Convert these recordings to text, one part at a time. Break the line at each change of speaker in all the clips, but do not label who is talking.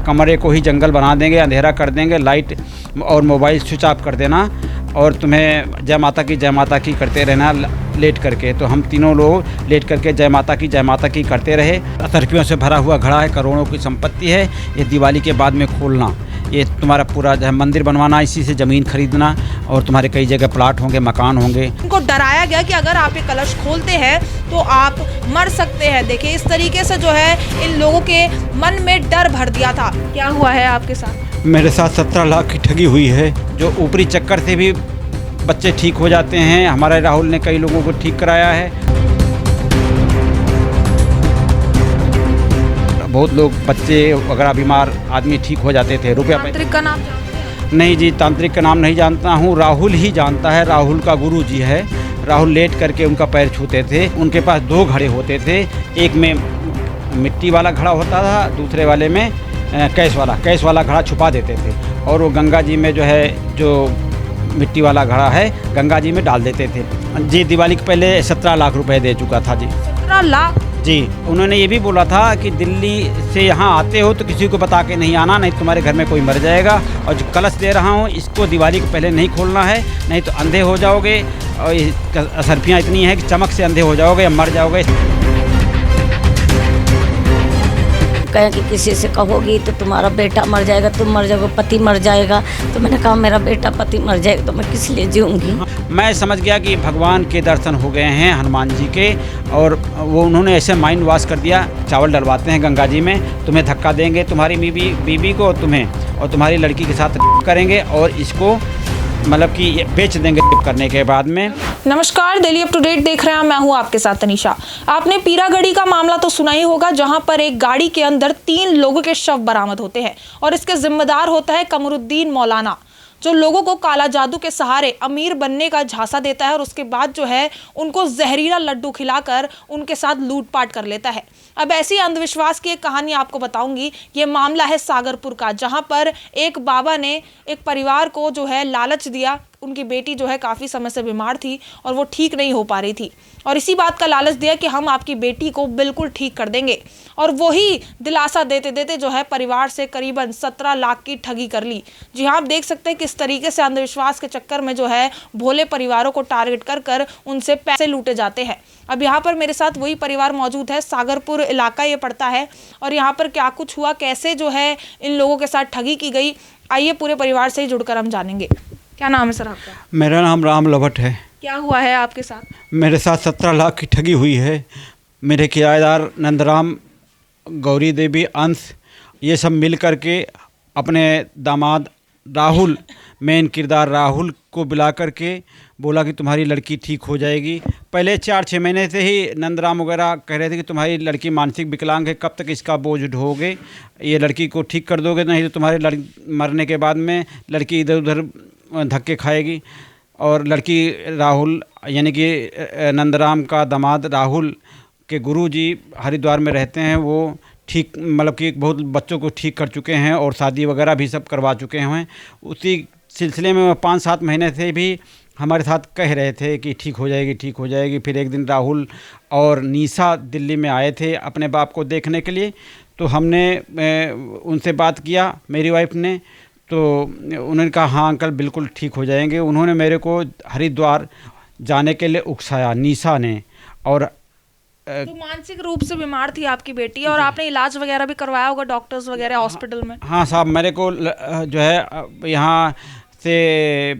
कमरे को ही जंगल बना देंगे, अंधेरा कर देंगे, लाइट और मोबाइल स्विच ऑफ कर देना और तुम्हें जय माता की करते रहना लेट करके। तो हम तीनों लोग लेट करके जय माता की करते रहे। असरफियों से भरा हुआ घड़ा है, करोड़ों की संपत्ति है। ये दिवाली के बाद में खोलना, ये तुम्हारा पूरा जो है मंदिर बनवाना, इसी से ज़मीन खरीदना और तुम्हारे कई जगह प्लाट होंगे, मकान होंगे।
उनको डराया गया कि अगर आप ये कलश खोलते हैं तो आप मर सकते हैं। देखिए इस तरीके से जो है इन लोगों के मन में डर भर दिया था। क्या हुआ है आपके साथ?
मेरे साथ 17 लाख की ठगी हुई है। जो ऊपरी चक्कर से भी बच्चे ठीक हो जाते हैं, हमारे राहुल ने कई लोगों को ठीक कराया है। बहुत लोग बच्चे वगैरह बीमार आदमी ठीक हो जाते थे। रुपया
तांत्रिक का नाम जानते हैं?
नहीं जी, तांत्रिक का नाम नहीं जानता हूँ, राहुल ही जानता है। राहुल का गुरु जी है। राहुल लेट करके उनका पैर छूते थे। उनके पास 2 घड़े होते थे, एक में मिट्टी वाला घड़ा होता था, दूसरे वाले में कैश वाला घड़ा छुपा देते थे और वो गंगा जी में जो है, जो मिट्टी वाला घड़ा है, गंगा जी में डाल देते थे जी। दिवाली के पहले 17 लाख रुपए दे चुका था जी।
17 लाख
जी। उन्होंने ये भी बोला था कि दिल्ली से यहाँ आते हो तो किसी को बता के नहीं आना, नहीं तुम्हारे घर में कोई मर जाएगा। और जो कलश दे रहा हूँ इसको दिवाली के पहले नहीं खोलना है, नहीं तो अंधे हो जाओगे। और असरफियाँ इतनी हैं कि चमक से अंधे हो जाओगे या मर जाओगे।
कहें कि किसी से कहोगी तो तुम्हारा बेटा मर जाएगा, तुम मर जाओगे, पति मर जाएगा। तो मैंने कहा मेरा बेटा पति मर जाएगा तो मैं किस लिए जीऊँगी।
मैं समझ गया कि भगवान के दर्शन हो गए हैं हनुमान जी के, और वो उन्होंने ऐसे माइंड वॉश कर दिया। चावल डलवाते हैं गंगा जी में, तुम्हें धक्का देंगे, तुम्हारी बीबी को, तुम्हें और तुम्हारी लड़की के साथ करेंगे और इसको मतलब कि बेच देंगे करने के बाद में।
नमस्कार, दिल्ली अप टू डेट देख रहे हैं, मैं हूं आपके साथ तनीषा। आपने पीरागढ़ी का मामला तो सुना ही होगा, जहां पर एक गाड़ी के अंदर 3 लोगों के शव बरामद होते हैं और इसके जिम्मेदार होता है कमरुद्दीन मौलाना, जो लोगों को काला जादू के सहारे अमीर बनने का झांसा देता है और उसके बाद जो है उनको जहरीला लड्डू खिलाकर उनके साथ लूटपाट कर लेता है। अब ऐसी अंधविश्वास की एक कहानी आपको बताऊंगी। ये मामला है सागरपुर का, जहां पर एक बाबा ने एक परिवार को जो है लालच दिया। उनकी बेटी जो है काफ़ी समय से बीमार थी और वो ठीक नहीं हो पा रही थी, और इसी बात का लालच दिया कि हम आपकी बेटी को बिल्कुल ठीक कर देंगे। और वही दिलासा देते देते जो है परिवार से करीबन 17 लाख की ठगी कर ली। जी हाँ, आप देख सकते हैं किस तरीके से अंधविश्वास के चक्कर में जो है भोले परिवारों को टारगेट कर कर उनसे पैसे लूटे जाते हैं। अब यहाँ पर मेरे साथ वही परिवार मौजूद है। सागरपुर इलाका ये पड़ता है और यहाँ पर क्या कुछ हुआ, कैसे जो है इन लोगों के साथ ठगी की गई, आइए पूरे परिवार से ही जुड़कर हम जानेंगे। क्या नाम है सर आपका?
मेरा नाम राम लभट है।
क्या हुआ है आपके साथ?
मेरे साथ 17 लाख की ठगी हुई है। मेरे किराएदार नंदराम, गौरी देवी, अंश, ये सब मिल कर के अपने दामाद राहुल, मेन किरदार राहुल को बुला कर के बोला कि तुम्हारी लड़की ठीक हो जाएगी। पहले 4-6 महीने से ही नंदराम वगैरह कह रहे थे कि तुम्हारी लड़की मानसिक विकलांग है, कब तक इसका बोझ ढोगे, ये लड़की को ठीक कर दोगे, नहीं तो तुम्हारे मरने के बाद में लड़की इधर उधर धक्के खाएगी। और लड़की राहुल यानी कि नंदराम का दामाद राहुल के गुरुजी हरिद्वार में रहते हैं, वो ठीक मतलब कि बहुत बच्चों को ठीक कर चुके हैं और शादी वगैरह भी सब करवा चुके हैं। उसी सिलसिले में 5-7 महीने से भी हमारे साथ कह रहे थे कि ठीक हो जाएगी, ठीक हो जाएगी। फिर एक दिन राहुल और निशा दिल्ली में आए थे अपने बाप को देखने के लिए, तो हमने उनसे बात किया, मेरी वाइफ ने, तो उन्होंने कहा हाँ अंकल बिल्कुल ठीक हो जाएंगे। उन्होंने मेरे को हरिद्वार जाने के लिए उकसाया, निशा ने। और
तो मानसिक रूप से बीमार थी आपकी बेटी और आपने इलाज वगैरह भी करवाया होगा डॉक्टर्स वगैरह हॉस्पिटल में?
हाँ साहब, मेरे को जो है यहाँ से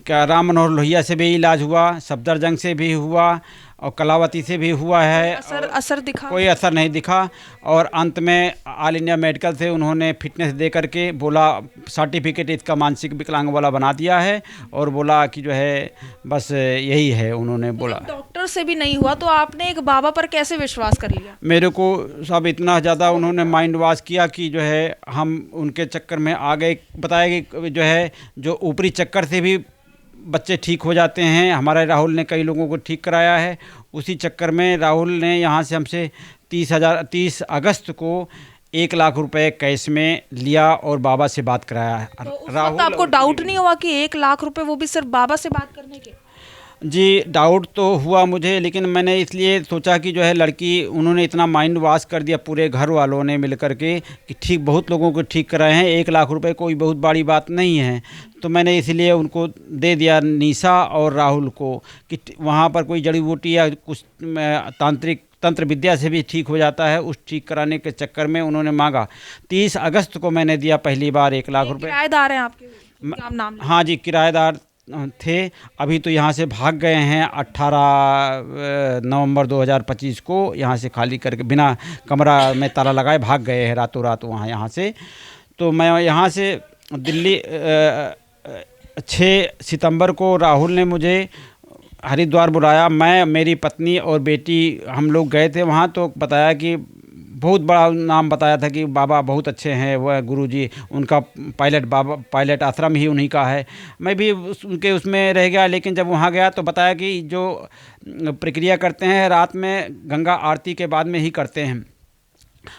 क्या राम मनोहर लोहिया से भी इलाज हुआ, सफदरजंग से भी हुआ और कलावती से भी हुआ है।
असर दिखा? कोई
असर नहीं दिखा। और अंत में ऑल इंडिया मेडिकल से उन्होंने फिटनेस दे करके बोला सर्टिफिकेट इसका मानसिक विकलांग वाला बना दिया है, और बोला कि जो है बस यही है, उन्होंने बोला।
डॉक्टर से भी नहीं हुआ तो आपने एक बाबा पर कैसे विश्वास कर लिया?
मेरे को सब इतना ज़्यादा उन्होंने माइंड वॉश किया कि जो है हम उनके चक्कर में आ गए। बताया कि जो है जो ऊपरी चक्कर से भी बच्चे ठीक हो जाते हैं, हमारे राहुल ने कई लोगों को ठीक कराया है। उसी चक्कर में राहुल ने यहाँ से हमसे 30 अगस्त को 1 लाख रुपए कैश में लिया और बाबा से बात कराया है।
तो राहुल, आपको डाउट नहीं हुआ कि 1 लाख रुपए वो भी सिर्फ बाबा से बात करने के?
जी, डाउट तो हुआ मुझे, लेकिन मैंने इसलिए सोचा कि जो है लड़की, उन्होंने इतना माइंड वॉश कर दिया पूरे घर वालों ने मिल कर के कि ठीक, बहुत लोगों को ठीक कराए हैं, 1 लाख रुपए कोई बहुत बड़ी बात नहीं है। तो मैंने इसलिए उनको दे दिया, निशा और राहुल को, कि वहाँ पर कोई जड़ी बूटी या कुछ तांत्रिक तंत्र विद्या से भी ठीक हो जाता है। उस ठीक कराने के चक्कर में उन्होंने मांगा। 30 अगस्त को मैंने दिया पहली बार 1 लाख रुपए।
किराएदार हैं आपके, आप नाम लें।
हाँ जी, किराएदार थे। अभी तो यहाँ से भाग गए हैं। 18 नवंबर 2025 को यहाँ से खाली करके, बिना कमरा में ताला लगाए भाग गए हैं रातों रात वहाँ यहाँ से। तो मैं यहाँ से दिल्ली 6 सितंबर को राहुल ने मुझे हरिद्वार बुलाया। मैं, मेरी पत्नी और बेटी, हम लोग गए थे वहाँ। तो बताया कि बहुत बड़ा नाम बताया था कि बाबा बहुत अच्छे हैं, वह गुरुजी, उनका पायलट, बाबा पायलट आश्रम ही उन्हीं का है। मैं भी उनके उसमें रह गया। लेकिन जब वहाँ गया तो बताया कि जो प्रक्रिया करते हैं रात में, गंगा आरती के बाद में ही करते हैं।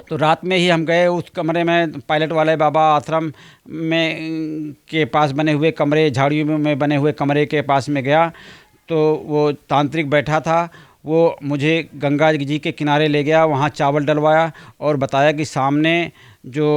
तो रात में ही हम गए उस कमरे में, पायलट वाले बाबा आश्रम में के पास बने हुए कमरे, झाड़ियों में बने हुए कमरे के पास में गया। तो वो तांत्रिक बैठा था, वो मुझे गंगा जी के किनारे ले गया, वहाँ चावल डलवाया और बताया कि सामने जो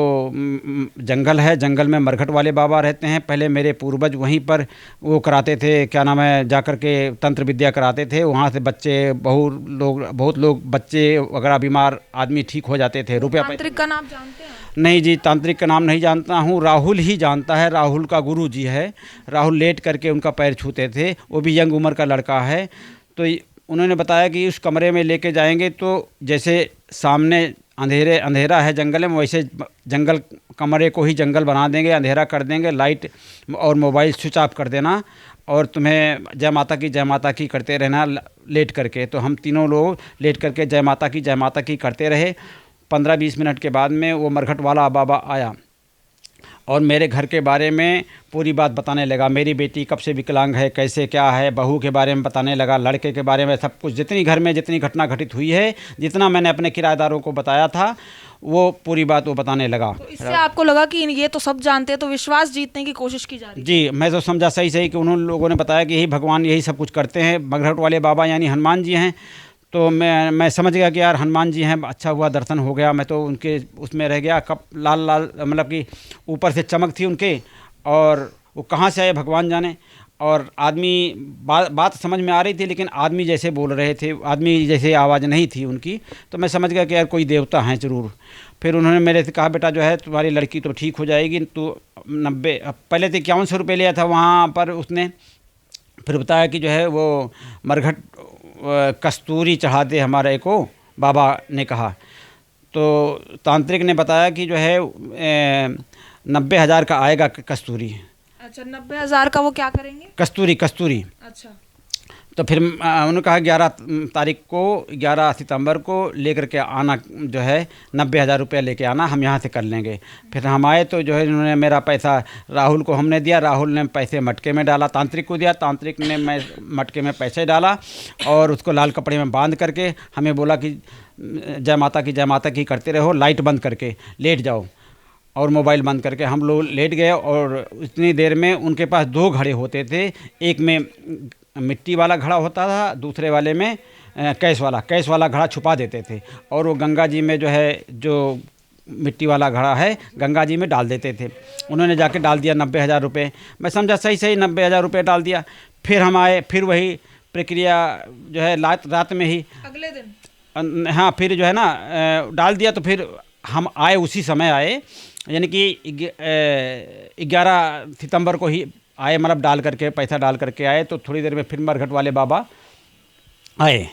जंगल है, जंगल में मरघट वाले बाबा रहते हैं। पहले मेरे पूर्वज वहीं पर वो कराते थे, क्या नाम है, जाकर के तंत्र विद्या कराते थे। वहाँ से बच्चे, बहुत लोग बच्चे वगैरह बीमार आदमी ठीक हो जाते थे। रुपया
तांत्रिक का नाम जानते हैं?
नहीं जी, तांत्रिक का नाम नहीं जानता हूँ, राहुल ही जानता है। राहुल का गुरु जी है। राहुल लेट करके उनका पैर छूते थे। वो भी यंग उम्र का लड़का है। तो उन्होंने बताया कि उस कमरे में लेके जाएंगे तो जैसे सामने अंधेरा है जंगल में, वैसे जंगल कमरे को ही जंगल बना देंगे, अंधेरा कर देंगे, लाइट और मोबाइल स्विच ऑफ कर देना और तुम्हें जय माता की करते रहना लेट करके। तो हम तीनों लोग लेट करके जय माता की करते रहे। 15-20 मिनट के बाद में वो मरघट वाला बाबा आया और मेरे घर के बारे में पूरी बात बताने लगा। मेरी बेटी कब से विकलांग है, कैसे क्या है, बहू के बारे में बताने लगा, लड़के के बारे में, सब कुछ, जितनी घर में जितनी घटना घटित हुई है, जितना मैंने अपने किराएदारों को बताया था, वो पूरी बात वो बताने लगा।
तो इससे आपको लगा कि ये तो सब जानते हैं, तो विश्वास जीतने की कोशिश की जा रही है?
जी, मैं तो समझा सही कि उन्होंने लोगों ने बताया कि यही भगवान यही सब कुछ करते हैं। मरघट वाले बाबा यानी हनुमान जी हैं। तो मैं समझ गया कि यार हनुमान जी हैं, अच्छा हुआ दर्शन हो गया। मैं तो उनके उसमें रह गया। कब लाल मतलब कि ऊपर से चमक थी उनके, और वो कहाँ से आए भगवान जाने। और आदमी, बात समझ में आ रही थी, लेकिन आदमी जैसे बोल रहे थे, आदमी जैसे आवाज़ नहीं थी उनकी। तो मैं समझ गया कि यार कोई देवता हैं ज़रूर। फिर उन्होंने मेरे से कहा, बेटा जो है तुम्हारी लड़की तो ठीक हो जाएगी, तो 90, पहले तो 5100 रुपये लिया था वहाँ पर उसने। फिर बताया कि जो है वो मरघट कस्तूरी चढ़ा दे हमारे को, बाबा ने कहा। तो तांत्रिक ने बताया कि जो है 90,000 का आएगा कस्तूरी।
अच्छा, 90,000 का वो क्या करेंगे?
कस्तूरी।
अच्छा।
तो फिर उन्होंने कहा 11 सितंबर को लेकर के आना, जो है 90,000 रुपया लेके आना, हम यहाँ से कर लेंगे। फिर हम आए तो जो है उन्होंने मेरा पैसा राहुल को हमने दिया, राहुल ने पैसे मटके में डाला, तांत्रिक को दिया, तांत्रिक ने मैं मटके में पैसे डाला और उसको लाल कपड़े में बांध करके हमें बोला कि जय माता की करते रहो, लाइट बंद करके लेट जाओ और मोबाइल बंद करके। हम लोग लेट गए और इतनी देर में उनके पास 2 घड़े होते थे। एक में मिट्टी वाला घड़ा होता था, दूसरे वाले में कैश वाला घड़ा छुपा देते थे और वो गंगा जी में जो है, जो मिट्टी वाला घड़ा है, गंगा जी में डाल देते थे। उन्होंने जाके डाल दिया 90,000 रुपये। मैं समझा सही 90,000 रुपये डाल दिया। फिर हम आए, फिर वही प्रक्रिया जो है रात में ही,
अगले दिन,
हाँ, फिर जो है ना डाल दिया। तो फिर हम आए, उसी समय आए, यानी कि 11 सितंबर को ही आए, मतलब डाल करके, पैसा डाल करके आए। तो थोड़ी देर में फिर मरघट वाले बाबा आए,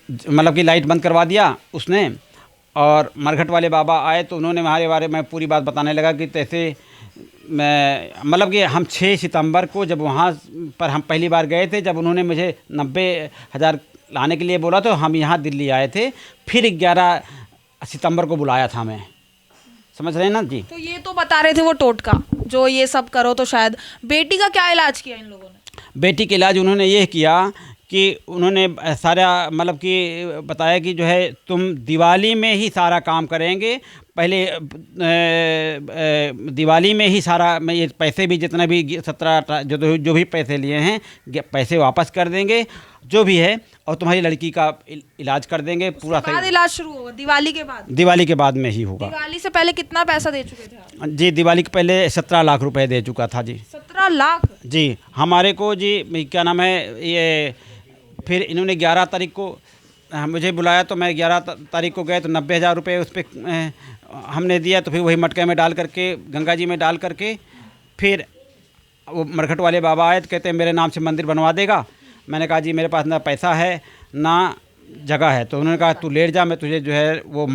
मतलब कि लाइट बंद करवा दिया उसने। और मरघट वाले बाबा आए तो उन्होंने हमारे बारे में पूरी बात बताने लगा कि कैसे मैं, मतलब कि हम 6 सितंबर को जब वहाँ पर हम पहली बार गए थे, जब उन्होंने मुझे 90,000 लाने के लिए बोला तो हम यहाँ दिल्ली आए थे। फिर 11 सितंबर को बुलाया था हमें, समझ रहे हैं ना जी।
तो ये तो बता रहे थे वो टोटका जो ये सब करो, तो शायद बेटी का क्या इलाज किया इन लोगों ने?
बेटी के इलाज उन्होंने ये किया कि उन्होंने सारा मतलब कि बताया कि जो है तुम दिवाली में ही सारा काम करेंगे, पहले दिवाली में ही सारा मैं ये पैसे भी जितना भी 17 जो भी पैसे लिए हैं पैसे वापस कर देंगे जो भी है, और तुम्हारी लड़की का इलाज कर देंगे पूरा
बाद इलाज शुरू होगा दिवाली के बाद?
दिवाली के बाद में ही होगा।
दिवाली से पहले कितना पैसा दे चुके थे आप?
जी दिवाली के पहले 17 लाख रुपए दे चुका था जी।
17 लाख?
जी हमारे को जी क्या नाम है ये, फिर इन्होंने 11 तारीख को मुझे बुलाया तो मैं 11 तारीख को गए तो 90,000 रुपये उस पर हमने दिया, तो फिर वही मटके में डाल करके गंगा जी में डाल करके फिर वो मरघट वाले बाबा आए तो कहते हैं मेरे नाम से मंदिर बनवा देगा। मैंने कहा जी मेरे पास ना पैसा है ना जगह है, तो उन्होंने कहा तू लेट जा, मैं तुझे जो है वो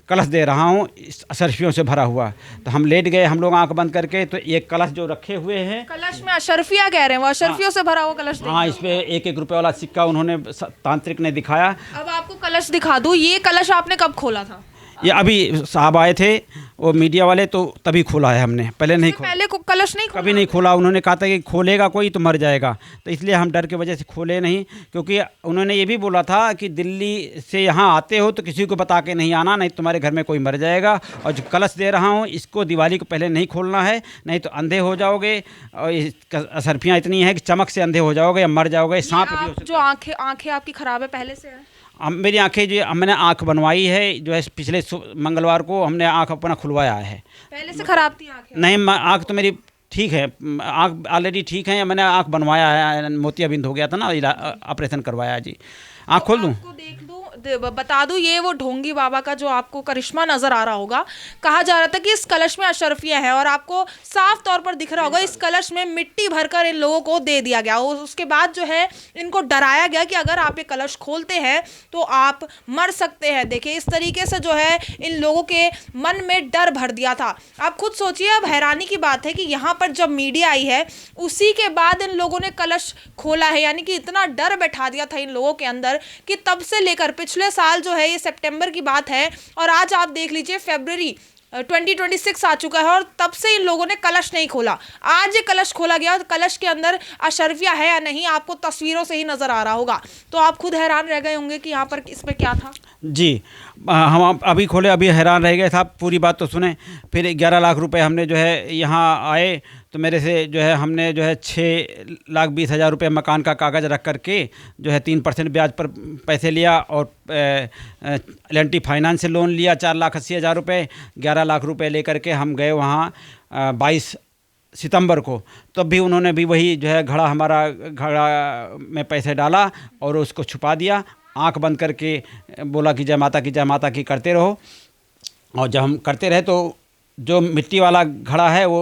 कलश दे रहा हूँ अशर्फियों से भरा हुआ। तो हम लेट गए, हम लोग आंख बंद करके, तो ये कलश जो रखे हुए हैं,
कलश में अशर्फिया कह रहे हैं, वो अशर्फियों से भरा हुआ कलश?
हाँ, इस पे 1-1 रुपये वाला सिक्का उन्होंने तांत्रिक ने दिखाया।
अब आपको कलश दिखा दूँ, ये कलश आपने कब खोला था?
ये अभी साहब आए थे वो मीडिया वाले, तो तभी खोला है हमने, पहले नहीं खोला।
पहले कलश नहीं खोला?
कभी नहीं खोला। उन्होंने कहा था कि खोलेगा कोई तो मर जाएगा, तो इसलिए हम डर की वजह से खोले नहीं, क्योंकि उन्होंने ये भी बोला था कि दिल्ली से यहाँ आते हो तो किसी को बता के नहीं आना, नहीं तुम्हारे घर में कोई मर जाएगा। और जो कलश दे रहा हूँ इसको दिवाली को पहले नहीं खोलना है, नहीं तो अंधे हो जाओगे, और असरफियाँ इतनी हैं कि चमक से अंधे हो जाओगे या मर जाओगे। सांप भी हो सकता है।
जो आंखें आपकी खराब है पहले से है?
मेरी आंखें जो मैंने आंख बनवाई है, जो है पिछले मंगलवार को हमने आंख अपना खुलवाया है।
पहले से खराब थी आंखें?
नहीं, आंख तो मेरी ठीक है, आंख ऑलरेडी ठीक है, मैंने आंख बनवाया है, मोतियाबिंद हो गया था ना, ऑपरेशन करवाया जी। आंख खोल दूँ?
देख दूँ, बता दूँ, ये वो ढोंगी बाबा का जो आपको करिश्मा नजर आ रहा होगा, कहा जा रहा था कि इस कलश में अशर्फिया है, और आपको साफ तौर पर दिख रहा होगा इस कलश में मिट्टी भरकर इन लोगों को दे दिया गया। उसके बाद जो है इनको डराया गया कि अगर आप ये कलश खोलते हैं तो आप मर सकते हैं। देखिए इस तरीके से जो है इन लोगों के मन में डर भर दिया था। आप खुद सोचिए, अब हैरानी की बात है कि यहाँ पर जब मीडिया आई है उसी के बाद इन लोगों ने कलश खोला है, यानी कि इतना डर बैठा दिया था इन लोगों के अंदर कि तब से लेकर पिछले साल जो है, ये सितंबर की बात है, और आज आप देख लीजिए फरवरी 2026 आ चुका है, और तब से इन लोगों ने कलश नहीं खोला। आज ये कलश खोला गया, कलश के अंदर अशर्फिया है या नहीं आपको तस्वीरों से ही नजर आ रहा होगा, तो आप खुद हैरान रह गए होंगे कि यहाँ पर इस पे क्या था।
जी हम अभी खोले, अभी हैरान रह गए साहब, पूरी बात तो सुने। फिर 11 लाख रुपए हमने जो है यहाँ आए तो मेरे से जो है हमने जो है 6,20,000 रुपये मकान का कागज़ रख करके जो है 3% ब्याज पर पैसे लिया, और L&T फाइनेंस से लोन लिया 4,80,000 रुपये। 11 लाख रुपए लेकर के हम गए वहाँ 22 सितंबर को, तब भी उन्होंने भी वही जो है घड़ा में पैसे डाला और उसको छुपा दिया, आंख बंद करके बोला कि जय माता की करते रहो। और जब हम करते रहे तो जो मिट्टी वाला घड़ा है वो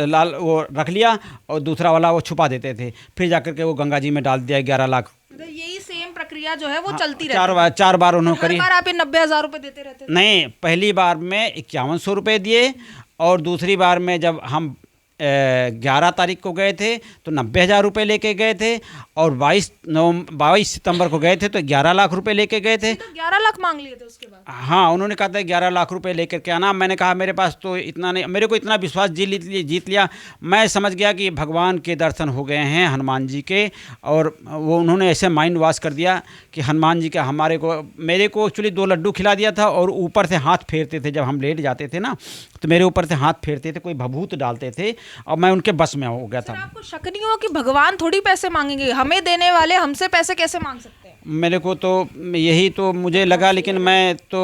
लाल वो रख लिया और दूसरा वाला वो छुपा देते थे, फिर जाकर के वो गंगा जी में डाल दिया 11 लाख।
यही सेम प्रक्रिया जो है वो चलती रहती है।
4 बार उन्होंने करी।
हर बार आप 90,000 रुपये देते रहते थे?
नहीं, पहली बार में 5100 रुपये दिए, और दूसरी बार में जब हम 11 तारीख को गए थे तो 90,000 रुपये लेके गए थे, और 22 सितंबर को गए थे तो 11 लाख रुपए लेके गए थे।
तो 11 लाख मांग लिए थे उसके बाद?
हाँ, उन्होंने कहा था 11 लाख रुपए लेकर के आना। मैंने कहा मेरे पास तो इतना नहीं, मेरे को इतना विश्वास जीत लिया। मैं समझ गया कि भगवान के दर्शन हो गए हैं हनुमान जी के, और वो उन्होंने ऐसे माइंड वॉश कर दिया कि हनुमान जी का मेरे को एक्चुअली 2 लड्डू खिला दिया था, और ऊपर से हाथ फेरते थे जब हम लेट जाते थे ना, तो मेरे ऊपर से हाथ फेरते थे, कोई भभूत डालते थे, और मैं उनके बस में हो गया था।
आपको शक नहीं हुआ कि भगवान थोड़ी पैसे मांगेंगे, हमें देने वाले हमसे पैसे कैसे मांग सकते हैं?
मेरे को तो यही तो मुझे लगा, लेकिन मैं तो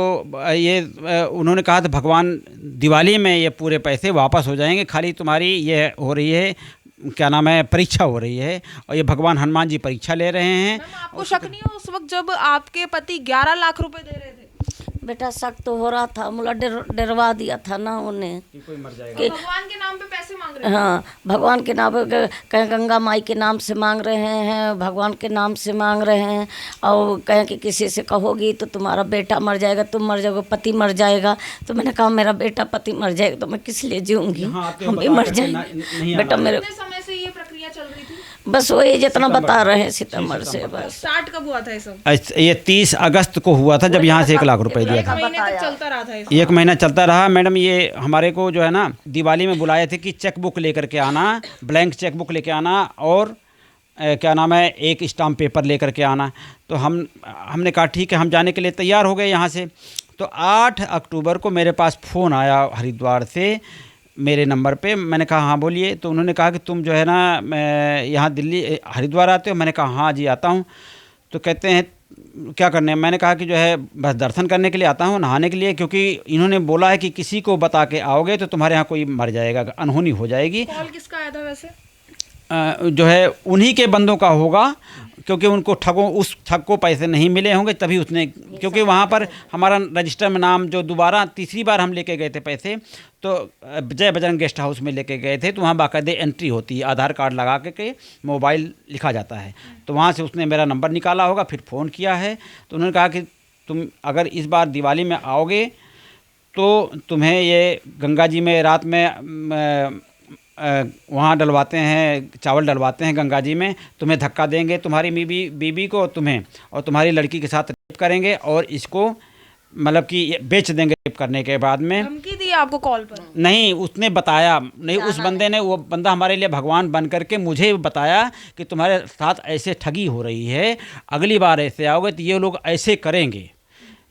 ये उन्होंने कहा था भगवान दिवाली में ये पूरे पैसे वापस हो जाएंगे, खाली तुम्हारी ये हो रही है क्या नाम है परीक्षा हो रही है, और ये भगवान हनुमान जी परीक्षा ले रहे हैं।
आपको शक नहीं हुआ उस वक्त जब आपके पति 11 लाख रुपए दे रहे थे?
बेटा शक तो हो रहा था, मुला डरवा दिया था ना उन्हें
कि कोई मर जाएगा।
कि भगवान के नाम पे पैसे मांग रहे हैं?
हाँ, भगवान के नाम पे, कहीं गंगा माई के नाम से मांग रहे हैं, भगवान के नाम से मांग रहे हैं, और कहें कि किसी से कहोगी तो तुम्हारा बेटा मर जाएगा, तुम मर जाओगे, पति मर जाएगा। तो मैंने कहा मेरा बेटा पति मर जाएगा तो मैं किस लिए जीऊँगी, हम भी मर जाएंगे। बेटा मेरे
समय से ये प्रक्रिया चल रही थी?
बस वही जितना बता रहे हैं सितंबर से। बस
स्टार्ट कब हुआ था ये सब?
ये 30 अगस्त को हुआ था, जब यहाँ से 1 लाख रुपए दिया था।
1 महीने तक चलता रहा था ये सब?
1 महीना चलता रहा मैडम। ये हमारे को जो है ना दिवाली में बुलाए थे कि चेक बुक लेकर के आना, ब्लैंक चेक बुक लेके आना, और क्या नाम है, एक स्टाम्प पेपर लेकर के आना। तो हमने कहा ठीक है, हम जाने के लिए तैयार हो गए यहाँ से। तो 8 अक्टूबर को मेरे पास फ़ोन आया हरिद्वार से मेरे नंबर पे। मैंने कहा हाँ बोलिए। तो उन्होंने कहा कि तुम जो है ना यहाँ दिल्ली हरिद्वार आते हो? मैंने कहा हाँ जी आता हूँ। तो कहते हैं क्या करने? मैंने कहा कि जो है बस दर्शन करने के लिए आता हूँ, नहाने के लिए, क्योंकि इन्होंने बोला है कि किसी को बता के आओगे तो तुम्हारे यहाँ कोई मर जाएगा, अनहोनी हो जाएगी।
कॉल किसका आया था वैसे?
जो है उन्हीं के बंदों का होगा, क्योंकि उनको उस ठग को पैसे नहीं मिले होंगे तभी उसने, क्योंकि वहाँ पर हमारा रजिस्टर में नाम जो दोबारा तीसरी बार हम लेके गए थे पैसे, तो जय बजरंग गेस्ट हाउस में लेके गए थे, तो वहाँ बाकायदे एंट्री होती है, आधार कार्ड लगा के मोबाइल लिखा जाता है। तो वहाँ से उसने मेरा नंबर निकाला होगा, फिर फ़ोन किया है। तो उन्होंने कहा कि तुम अगर इस बार दिवाली में आओगे तो तुम्हें ये गंगा जी में रात में वहाँ डलवाते हैं, चावल डलवाते हैं गंगा जी में, तुम्हें धक्का देंगे, तुम्हारी बीबी को, तुम्हें और तुम्हारी लड़की के साथ रेप करेंगे और इसको मतलब कि बेच देंगे रेप करने के बाद में।
धमकी दी आपको कॉल पर?
नहीं, उसने बताया नहीं, उस बंदे ने, वो बंदा हमारे लिए भगवान बन करके मुझे बताया कि तुम्हारे साथ ऐसे ठगी हो रही है, अगली बार ऐसे आओगे तो ये लोग ऐसे करेंगे,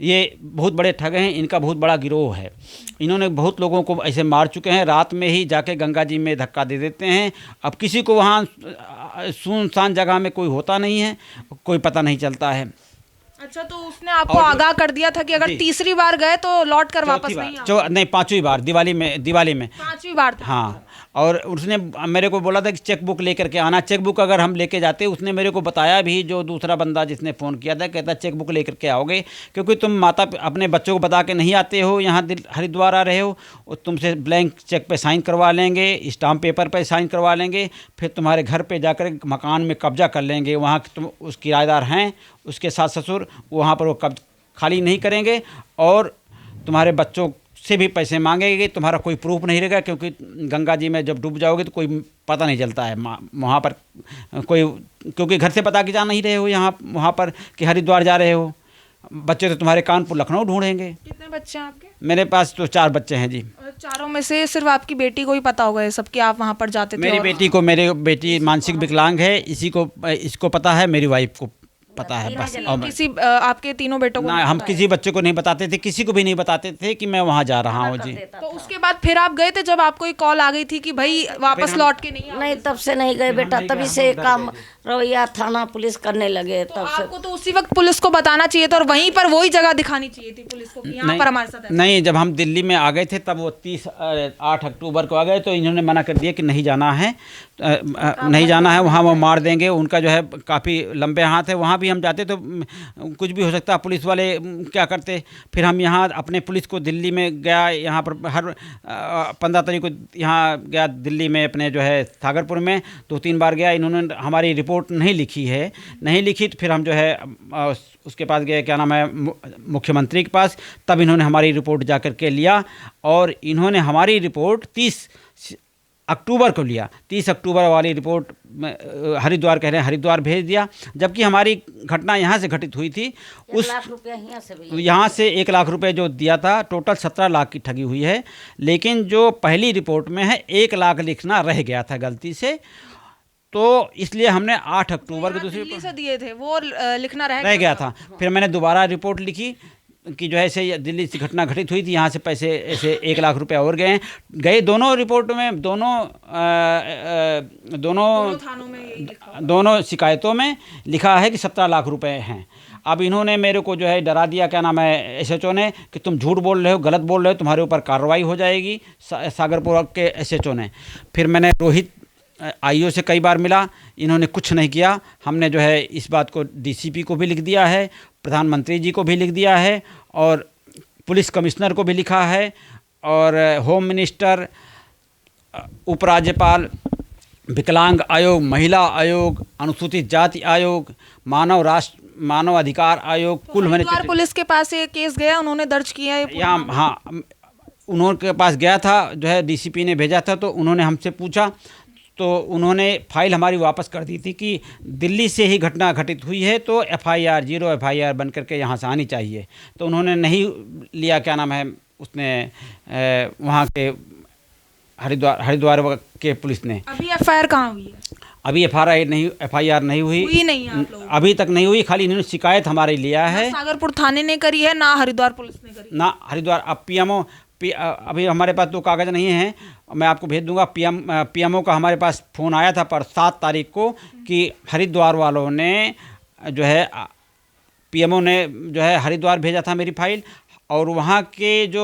ये बहुत बड़े ठग हैं, इनका बहुत बड़ा गिरोह है, इन्होंने बहुत लोगों को ऐसे मार चुके हैं, रात में ही जाके गंगा जी में धक्का दे देते हैं। अब किसी को वहाँ सुनसान जगह में कोई होता नहीं है, कोई पता नहीं चलता है।
अच्छा, तो उसने आपको आगाह कर दिया था कि अगर तीसरी बार गए तो लौट कर वापस नहीं आओ?
नहीं, 5वीं बार दिवाली में
5वीं बार था।
हाँ, और उसने मेरे को बोला था कि चेक बुक लेकर के आना। चेक बुक अगर हम लेके जाते, उसने मेरे को बताया भी, जो दूसरा बंदा जिसने फ़ोन किया था, कहता चेक बुक लेकर के आओगे, क्योंकि तुम अपने बच्चों को बता के नहीं आते हो, यहाँ हरिद्वार आ रहे हो, और तुमसे ब्लैंक चेक पे साइन करवा लेंगे, स्टाम्प पेपर पे साइन करवा लेंगे, फिर तुम्हारे घर पे जाकर मकान में कब्जा कर लेंगे। वहाँ तुम उस किराएदार हैं, उसके सास ससुर, वहाँ पर वो खाली नहीं करेंगे और तुम्हारे बच्चों से भी पैसे मांगेंगे। तुम्हारा कोई प्रूफ नहीं रहेगा, क्योंकि गंगा जी में जब डूब जाओगे तो कोई पता नहीं चलता है वहाँ पर कोई, क्योंकि घर से पता कि जा नहीं रहे हो यहाँ वहाँ पर कि हरिद्वार जा रहे हो। बच्चे तो तुम्हारे कानपुर लखनऊ ढूंढेंगे।
कितने बच्चे हैं आपके?
मेरे पास तो 4 बच्चे हैं जी।
और चारों में से सिर्फ आपकी बेटी को ही पता होगा ये सब कि आप वहाँ पर जाते थे?
मेरी बेटी मानसिक विकलांग है, इसको पता है, मेरी वाइफ को पता है बस। और
किसी आपके तीनों बेटों को?
ना, हम किसी बच्चे को नहीं बताते थे, किसी को भी नहीं बताते थे कि मैं वहाँ जा रहा हूँ जी।
तो उसके बाद फिर आप गए थे जब आपको एक कॉल आ गई थी कि भाई वापस लौट के नहीं आओ?
नहीं, तब से नहीं गए बेटा, तभी से काम रवैया थाना पुलिस करने लगे।
तो
तब से
आपको तो उसी वक्त पुलिस को बताना चाहिए था और वहीं पर वही जगह दिखानी चाहिए थी पुलिस को कि यहाँ पर हमारे साथ
नहीं, जब हम दिल्ली में आ गए थे तब वो 8 अक्टूबर को आ गए, तो इन्होंने मना कर दिया कि नहीं जाना है, नहीं जाना है, वहाँ वो मार देंगे। उनका जो है काफ़ी लंबे हाथ है, वहाँ भी हम जाते तो कुछ भी हो सकता है। पुलिस वाले क्या करते, फिर हम यहाँ अपने पुलिस को दिल्ली में गया, यहाँ पर हर 15 तारीख को यहाँ गया दिल्ली में, अपने जो है सागरपुर में 2-3 बार गया। इन्होंने हमारी रिपोर्ट नहीं लिखी तो फिर हम जो है उसके पास गए, क्या नाम है, मुख्यमंत्री के पास। तब इन्होंने हमारी रिपोर्ट जा कर के लिया और इन्होंने हमारी रिपोर्ट 30 अक्टूबर को लिया। 30 अक्टूबर वाली रिपोर्ट हरिद्वार कह रहे हैं, हरिद्वार भेज दिया, जबकि हमारी घटना यहाँ से घटित हुई थी।
1 लाख रुपया
यहाँ से 1 लाख रुपए जो दिया था, टोटल 17 लाख की ठगी हुई है। लेकिन जो पहली रिपोर्ट में है 1 लाख लिखना रह गया था गलती से, तो इसलिए हमने 8 अक्टूबर को
दिल्ली से दिए थे वो लिखना रह
गया था। फिर मैंने दोबारा रिपोर्ट लिखी कि जो है ऐसे दिल्ली से घटना घटित हुई थी, यहाँ से पैसे ऐसे 1 लाख रुपए और गए। दोनों रिपोर्ट में, दोनों शिकायतों में लिखा है कि 17 लाख रुपए हैं। अब इन्होंने मेरे को जो है डरा दिया, क्या नाम है, SHO ने, कि तुम झूठ बोल रहे हो, गलत बोल रहे हो, तुम्हारे ऊपर कार्रवाई हो जाएगी, सागरपुर के SHO ने। फिर मैंने रोहित IO से कई बार मिला, इन्होंने कुछ नहीं किया। हमने जो है इस बात को DCP को भी लिख दिया है, प्रधानमंत्री जी को भी लिख दिया है और पुलिस कमिश्नर को भी लिखा है, और होम मिनिस्टर, उपराज्यपाल, विकलांग आयोग, महिला आयोग, अनुसूचित जाति आयोग, मानव अधिकार आयोग, कुल मैंने
पुलिस के पास ये केस गया, उन्होंने दर्ज किया है
यहाँ। हाँ, उन्होंने पास गया था, जो है DCP ने भेजा था, तो उन्होंने हमसे पूछा, तो उन्होंने फाइल हमारी वापस कर दी थी कि दिल्ली से ही घटना घटित हुई है, तो FIR 0 FIR बन करके यहाँ से आनी चाहिए। तो उन्होंने नहीं लिया, क्या नाम है, उसने वहाँ के हरिद्वार के पुलिस ने।
अभी एफआईआर कहाँ हुई है?
अभी एफआईआर नहीं हुई
हुई नहीं है आप लोगों
अभी तक नहीं हुई। खाली इन्होंने शिकायत हमारे लिया है,
की? सागरपुर थाने ने करी है ना हरिद्वार पुलिस ने करी?
ना हरिद्वार। अब अभी हमारे पास तो कागज़ नहीं है, मैं आपको भेज दूंगा। पीएमओ का हमारे पास फ़ोन आया था पर 7 तारीख को कि हरिद्वार वालों ने जो है पीएमओ ने जो है हरिद्वार भेजा था मेरी फाइल, और वहाँ के जो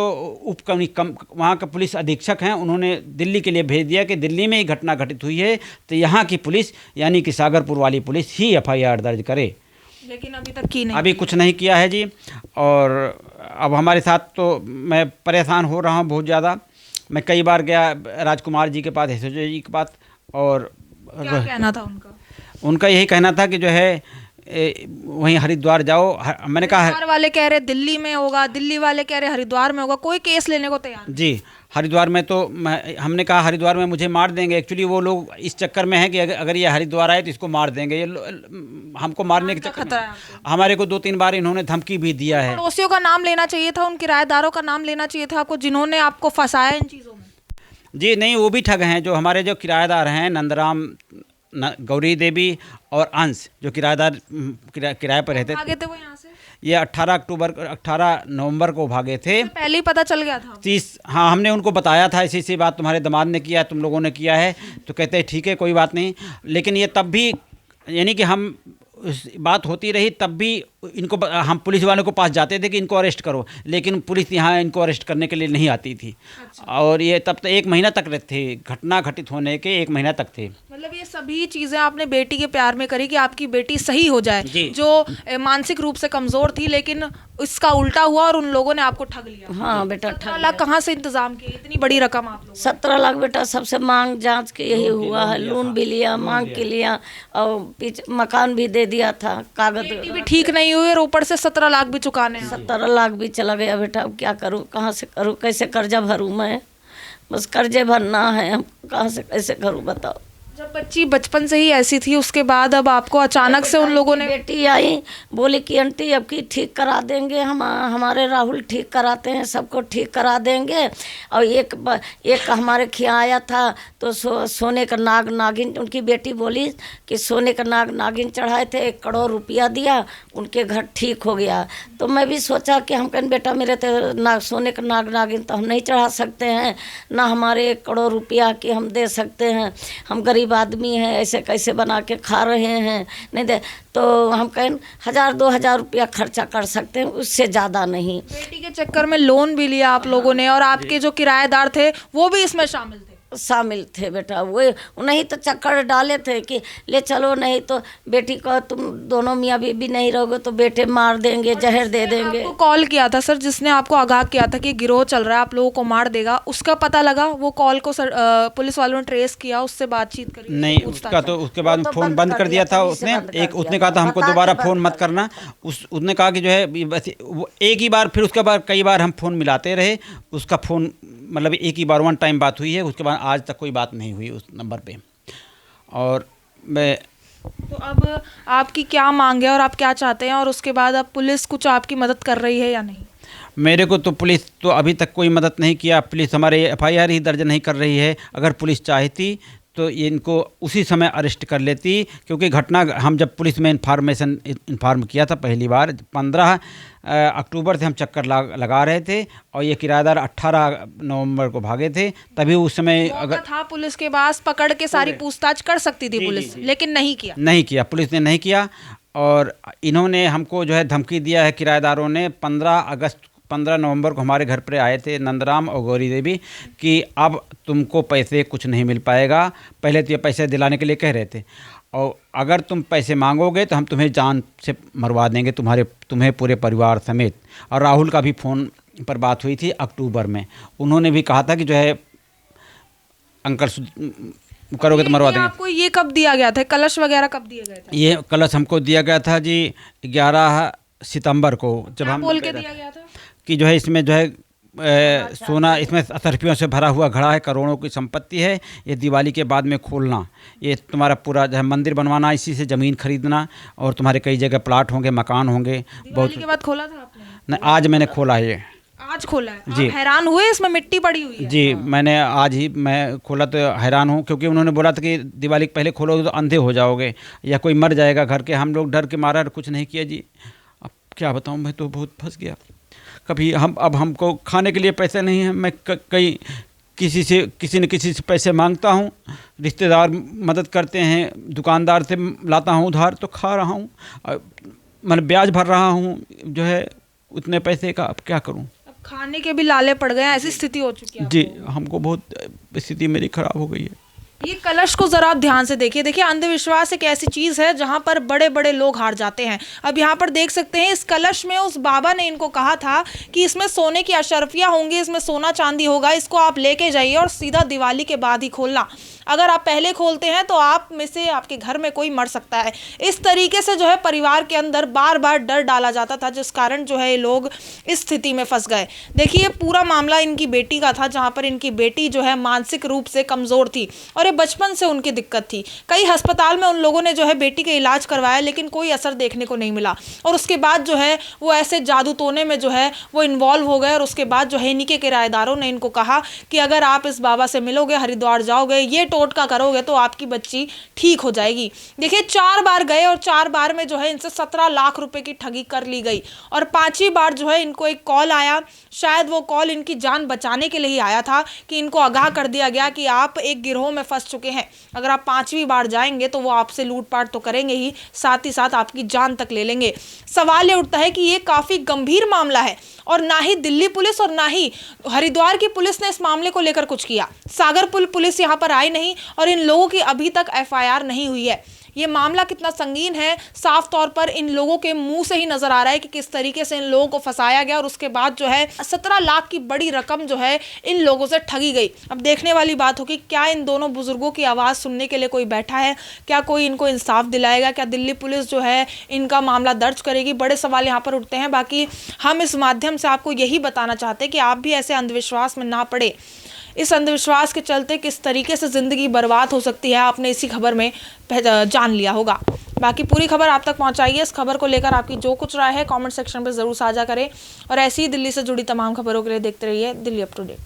वहाँ का पुलिस अधीक्षक हैं उन्होंने दिल्ली के लिए भेज दिया कि दिल्ली में ही घटना घटित हुई है, तो यहाँ की पुलिस यानी कि सागरपुर वाली पुलिस ही एफआईआर दर्ज करे।
लेकिन अभी तक की नहीं।
अभी कुछ नहीं किया है जी। और अब हमारे साथ तो मैं परेशान हो रहा हूँ बहुत ज़्यादा। मैं कई बार गया राजकुमार जी के पास, एसओजी जी के पास, और
क्या कहना था उनका?
उनका यही कहना था कि जो है वहीं हरिद्वार जाओ। मैंने कहा
हरिद्वार वाले कह रहे दिल्ली में होगा, दिल्ली वाले कह रहे हरिद्वार में होगा, कोई केस लेने को तैयार नहीं।
जी हरिद्वार में तो हमने कहा हरिद्वार में मुझे मार देंगे। एक्चुअली वो लोग इस चक्कर में हैं कि अगर ये हरिद्वार आए तो इसको मार देंगे। ये हमको मारने के चक्कर में हमारे को 2-3 बार इन्होंने धमकी भी दिया है।
पड़ोसियों का नाम लेना चाहिए था, उन किराएदारों का नाम लेना चाहिए था आपको, जिन्होंने आपको फंसाया इन चीज़ों में।
जी नहीं, वो भी ठग हैं। जो हमारे जो किराएदार हैं नंदराम, गौरी देवी और अंश, जो किराएदार किराए पर रहते
भागे थे वो यहाँ से?
ये 18 नवंबर को भागे थे।
पहले ही पता चल गया था?
30, हाँ, हमने उनको बताया था ऐसी बात तुम्हारे दामाद ने किया, तुम लोगों ने किया है, तो कहते हैं ठीक है कोई बात नहीं। लेकिन ये तब भी यानी कि हम बात होती रही तब भी इनको हम पुलिस वालों को पास जाते थे कि इनको अरेस्ट करो, लेकिन पुलिस यहाँ इनको अरेस्ट करने के लिए नहीं आती थी। और ये तब तो 1 महीना तक थे, घटना घटित होने के 1 महीना तक थे।
मतलब ये सभी चीज़ें आपने बेटी के प्यार में करी कि आपकी बेटी सही हो जाए, जो मानसिक रूप से कमज़ोर थी, लेकिन इसका उल्टा हुआ और उन लोगों ने आपको ठग लिया।
हाँ बेटा,
17 लाख कहाँ से इंतजाम किए? इतनी बड़ी रकम आप लोग?
17 लाख बेटा सबसे मांग जांच के यही हुआ है। लोन भी लिया, मांग के लिया, और पीछे मकान भी दे दिया था, कागज
भी ठीक नहीं हुई और ऊपर से 17 लाख भी चुकाने हैं।
17 लाख भी चला गया बेटा। अब क्या करूँ, कहाँ से करूँ, कैसे कर्जा भरूँ? मैं बस कर्जे भरना है, हम कहाँ से कैसे करूँ बताओ।
जब बच्ची बचपन से ही ऐसी थी, उसके बाद अब आपको अचानक से उन लोगों ने?
बेटी आई, बोली कि आंटी अब की ठीक करा देंगे, हमारे राहुल ठीक कराते हैं, सबको ठीक करा देंगे। और एक हमारे खिया आया था तो सोने का नागिन, उनकी बेटी बोली कि सोने का नागिन चढ़ाए थे, 1 करोड़ रुपया दिया, उनके घर ठीक हो गया। तो मैं भी सोचा कि हम कहें बेटा मेरे तो सोने का नागिन तो हम नहीं चढ़ा सकते हैं, ना हमारे 1 करोड़ रुपया कि हम दे सकते हैं, हम गरीब आदमी हैं, ऐसे कैसे बना के खा रहे हैं, नहीं दे तो हम कहें 1000-2000 रुपया खर्चा कर सकते हैं, उससे ज़्यादा नहीं।
बेटी के चक्कर में लोन भी लिया आप लोगों ने, और आपके जो किराएदार थे वो भी इसमें शामिल थे बेटा। वो नहीं तो चक्कर डाले थे कि ले चलो, नहीं तो बेटी को तुम दोनों मियाँ बीबी नहीं रहोगे तो बेटे मार देंगे, जहर दे देंगे। आपको कॉल किया था सर, जिसने आपको आगाह किया था कि गिरोह चल रहा है, आप लोगों को मार देगा, उसका पता लगा? वो कॉल को पुलिस वालों ने ट्रेस किया, उससे बातचीत करी? नहीं,
उसका तो उसके बाद फ़ोन बंद कर दिया था उसने। उसने कहा था हमको दोबारा फ़ोन मत करना। उसने कहा कि जो है बस एक ही बार, फिर उसके बाद कई बार हम फ़ोन मिलाते रहे, उसका फ़ोन मतलब एक ही बार 1 टाइम बात हुई है, उसके बाद आज तक कोई बात नहीं हुई उस नंबर पे। और मैं
तो अब आपकी क्या मांग है और आप क्या चाहते हैं, और उसके बाद अब पुलिस कुछ आपकी मदद कर रही है या नहीं?
मेरे को तो पुलिस तो अभी तक कोई मदद नहीं किया। पुलिस हमारे एफआईआर ही दर्ज नहीं कर रही है। अगर पुलिस चाहती तो इनको उसी समय अरेस्ट कर लेती, क्योंकि घटना हम जब पुलिस में इन्फॉर्म किया था पहली बार 15 अक्टूबर से हम चक्कर लगा रहे थे, और ये किराएदार 18 नवंबर को भागे थे। तभी उस समय अगर
था पुलिस के पास, पकड़ के सारी पूछताछ कर सकती थी पुलिस, लेकिन नहीं किया
पुलिस ने नहीं किया। और इन्होंने हमको जो है धमकी दिया है किराएदारों ने। 15 नवंबर को हमारे घर पर आए थे नंदराम और गौरी देवी कि अब तुमको पैसे कुछ नहीं मिल पाएगा। पहले तो ये पैसे दिलाने के लिए कह रहे थे, और अगर तुम पैसे मांगोगे तो हम तुम्हें जान से मरवा देंगे, तुम्हें पूरे परिवार समेत। और राहुल का भी फ़ोन पर बात हुई थी अक्टूबर में, उन्होंने भी कहा था कि जो है अंकल करोगे तो मरवा देंगे।
आपको ये कब दिया गया था? कलश वगैरह कब दिए गए थे?
ये कलश हमको दिया गया था जी 11 सितंबर को, जब हम
बोल के दिया गया था
कि जो है इसमें जो है सोना, इसमें असरफियों से भरा हुआ घड़ा है, करोड़ों की संपत्ति है, ये दिवाली के बाद में खोलना, ये तुम्हारा पूरा जो है मंदिर बनवाना, इसी से ज़मीन खरीदना, और तुम्हारे कई जगह प्लाट होंगे, मकान होंगे।
दिवाली के बाद खोला था आपने?
नहीं, आज मैंने खोला है ये।
आज खोला है?
जी।
आप हैरान हुए, इसमें मिट्टी पड़ी हुई है?
जी, मैंने आज ही मैं खोला तो हैरान हूँ, क्योंकि उन्होंने बोला था कि दिवाली के पहले खोलोगे तो अंधे हो जाओगे या कोई मर जाएगा घर के। हम लोग डर के मारा कुछ नहीं किया जी। अब क्या बताऊँ, मैं तो बहुत फंस गया। कभी अब हमको खाने के लिए पैसे नहीं हैं, मैं कहीं किसी न किसी से पैसे मांगता हूँ, रिश्तेदार मदद करते हैं, दुकानदार से लाता हूँ उधार तो खा रहा हूँ, मतलब ब्याज भर रहा हूँ जो है उतने पैसे का। अब क्या करूँ?
अब खाने के भी लाले पड़ गए हैं, ऐसी स्थिति हो चुकी है
जी,
आपको।
हमको बहुत स्थिति मेरी खराब हो गई है।
ये कलश को जरा आप ध्यान से देखिए। देखिए, अंधविश्वास एक ऐसी चीज है जहां पर बड़े बड़े लोग हार जाते हैं। अब यहाँ पर देख सकते हैं, इस कलश में उस बाबा ने इनको कहा था कि इसमें सोने की अशर्फियां होंगी, इसमें सोना चांदी होगा, इसको आप लेके जाइए और सीधा दिवाली के बाद ही खोलना। अगर आप पहले खोलते हैं तो आप में से आपके घर में कोई मर सकता है। इस तरीके से जो है परिवार के अंदर बार बार डर डाला जाता था, जिस कारण जो है ये लोग इस स्थिति में फंस गए। देखिए, पूरा मामला इनकी बेटी का था, जहां पर इनकी बेटी जो है मानसिक रूप से कमजोर थी और ये बचपन से उनकी दिक्कत थी। कई अस्पताल में उन लोगों ने जो है बेटी का इलाज करवाया, लेकिन कोई असर देखने को नहीं मिला। और उसके बाद जो है वो ऐसे जादू टोने में जो है वो इन्वॉल्व हो गए। और उसके बाद जो है इन्हीं के किराएदारों ने इनको कहा कि अगर आप इस बाबा से मिलोगे, हरिद्वार जाओगे, ये टोटका करोगे तो आपकी बच्ची ठीक हो जाएगी। देखिए, 4 बार गए और 4 बार में जो है इनसे 17 लाख रुपए की ठगी कर ली गई। और 5वीं बार जो है इनको एक कॉल आया, शायद वो कॉल इनकी जान बचाने के लिए ही आया था, कि इनको आगाह कर दिया गया कि आप एक गिरोह में फंस चुके हैं। अगर आप 5वीं बार जाएंगे तो वो आपसे लूटपाट तो करेंगे ही, साथ ही साथ आपकी जान तक ले लेंगे। सवाल ये उठता है कि ये काफी गंभीर मामला है और ना ही दिल्ली पुलिस और ना ही हरिद्वार की पुलिस ने इस मामले को लेकर कुछ किया। सागरपुर पुलिस यहाँ पर आई नहीं और इन लोगों की अभी तक FIR नहीं हुई है। ये मामला कितना संगीन है, साफ तौर पर इन लोगों के मुंह से ही नजर आ रहा है कि किस तरीके से इन लोगों को फंसाया गया और उसके बाद जो है 17 लाख की बड़ी रकम जो है इन लोगों से ठगी गई। अब देखने वाली बात होगी, क्या इन दोनों बुजुर्गों की आवाज़ सुनने के लिए कोई बैठा है? क्या कोई इनको इंसाफ दिलाएगा? क्या दिल्ली पुलिस जो है इनका मामला दर्ज करेगी? बड़े सवाल यहाँ पर उठते हैं। बाकी हम इस माध्यम से आपको यही बताना चाहते हैं कि आप भी ऐसे अंधविश्वास में ना पड़े। इस अंधविश्वास के चलते किस तरीके से ज़िंदगी बर्बाद हो सकती है, आपने इसी खबर में जान लिया होगा। बाकी पूरी खबर आप तक पहुंचाइए। इस खबर को लेकर आपकी जो कुछ राय है कमेंट सेक्शन में ज़रूर साझा करें और ऐसी ही दिल्ली से जुड़ी तमाम खबरों के लिए देखते रहिए दिल्ली अप टू डेट।